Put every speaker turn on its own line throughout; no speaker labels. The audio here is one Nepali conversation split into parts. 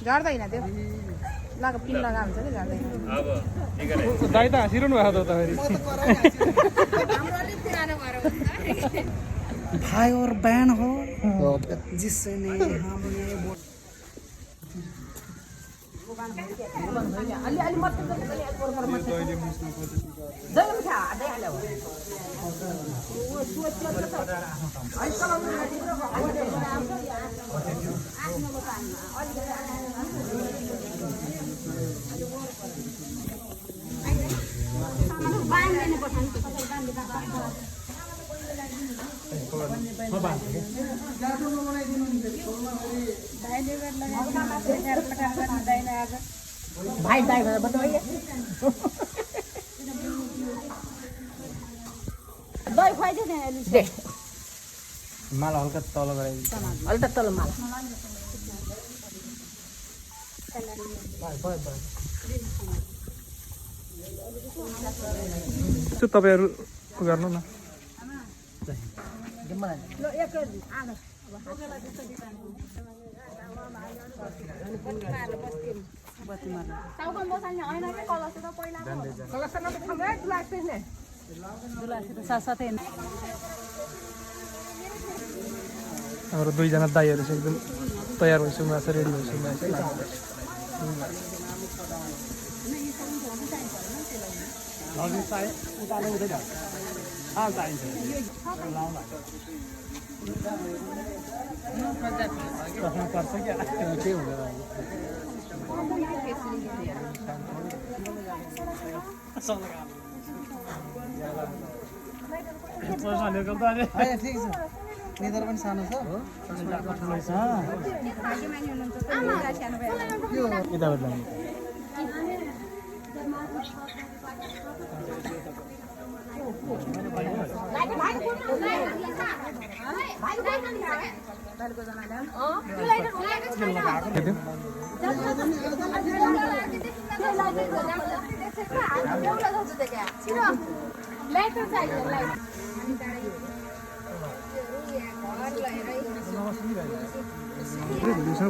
झर्दैन त्यो लगा पिन लगा हुन्छ नि झर्दैन
अब दाइ त हाँसिरहनु भएको त
भाई और बहन हो जिसने हमने
अलि मत भाइ दाइ बताइए दही खुवाइदियो दे
माला हल्का तल गराइदिन्छ
हल्का तल माला
तपाईहरु गर्नु न हाम्रो दुईजना दाइहरु चाहिँ एकदम तयार भइसक्नु भएको छ रेडी भइसक्नु भएको
ठिक छ निदर पनि सानो छ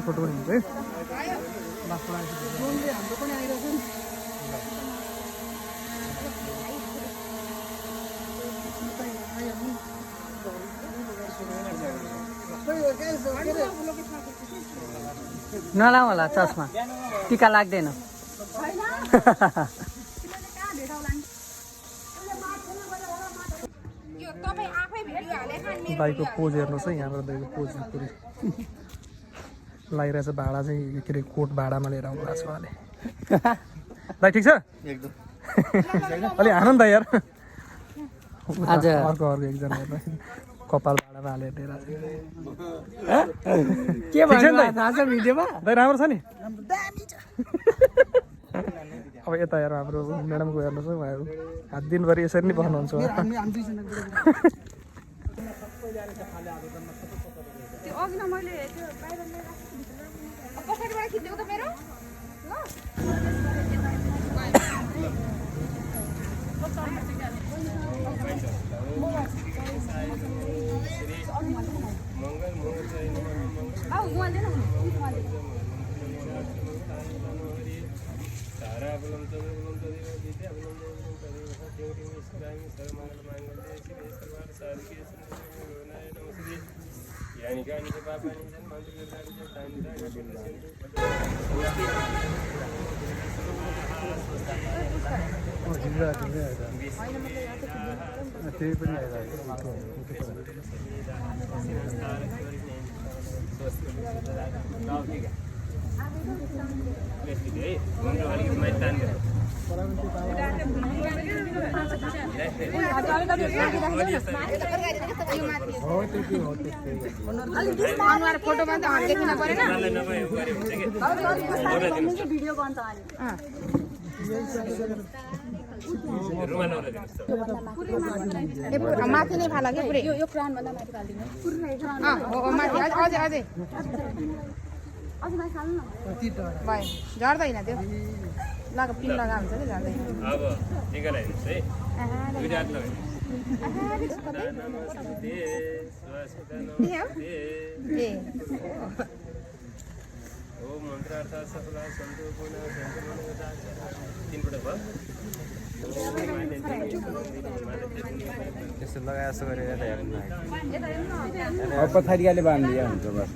फोटो हुन्छ है
नलाऊ होला चस्मा टीका लाग्दैन
दाइको पोज हेर्नुहोस् है यहाँबाट दाइको पोज पुरै लागिरहेछ भाडा चाहिँ के अरे कोट भाडामा लिएर आउनु भएको छ उहाँले दाइ ठिक छ एकदम अलि आनन्द यार
आज
अर्को एकजना हेर्नु कपाल भाडामा हालेर लिएर
के भन्नु थाहा छ भिडियोमा
दाइ राम्रो छ नि अब यता हेर हाम्रो म्याडमको हेर्नुहोस् है उहाँहरू हात दिनभरि यसरी नै बस्नुहुन्छ
फोटोमा त देखिन परेन भिडियो बन्छ माथि नै फाला के पुरै यो क्रान भन्दा माथि फाल्दिनु माथि अझै अझै भयो झर्दैन त्यो लगा पिन लगा हुन्छ नि झर्दैन
अब टीका लगाइदिनुहोस् है दुईटा हात लगाइदिनुहोस्
त्यस्तो लगाए जस्तो गरेर त हेर्नु
अब पछाडिले बाँधिदिया हुन्छ बस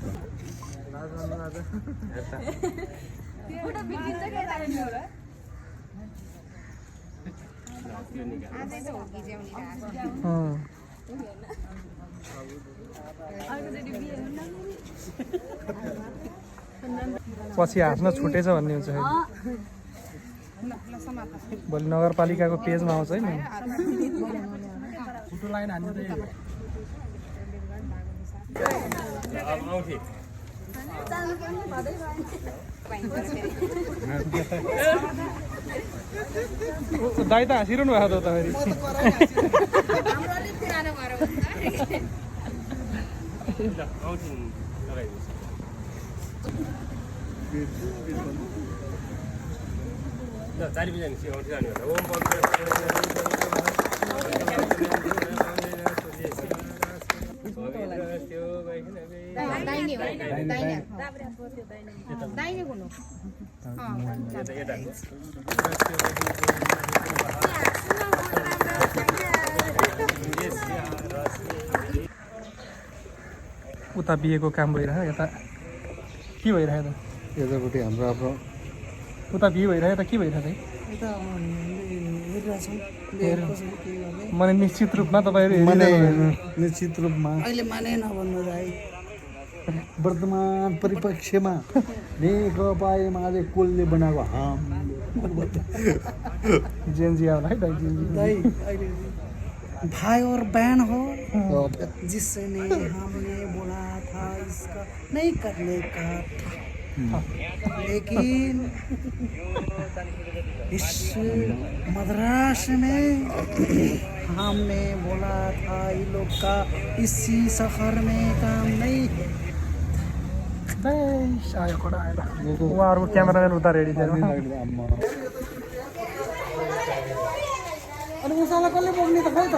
पछि हाँस्न छुटेछ भन्ने हुन्छ फेरि भोलि नगरपालिकाको पेजमा आउँछ है फोटो लाइन दाइ त हाँसिरहनु भएको त फेरि उता बिहेको काम भइरहेको यता के भइरहेको त
यतापट्टि हाम्रो आफ्नो
उता बिहे भइरहेको त के भइरहेको
यता हेरिरहेछौँ कसरी के गर्ने
मैले निश्चित रूपमा तपाईँहरू
निश्चित रूपमा
अहिले माने नभन्नु भाइ
वर्तमान परिप्रेक्ष्यमा नेकपा एमाले कुलले बनाएको हाम
जेएनजी आउला है दाइ
दाइ अहिले भाई और बहन हो जिसने हमने बोला था इसका नहीं करने का था लेकिन इस मद्रास में हमने बोला था ये लोग का इसी शहर में काम नहीं
आयो खोडा आएर उहाँहरूको क्यामेराम्यान उता रेडी थियो
अनि उसालाई कसले बोक्ने त खै त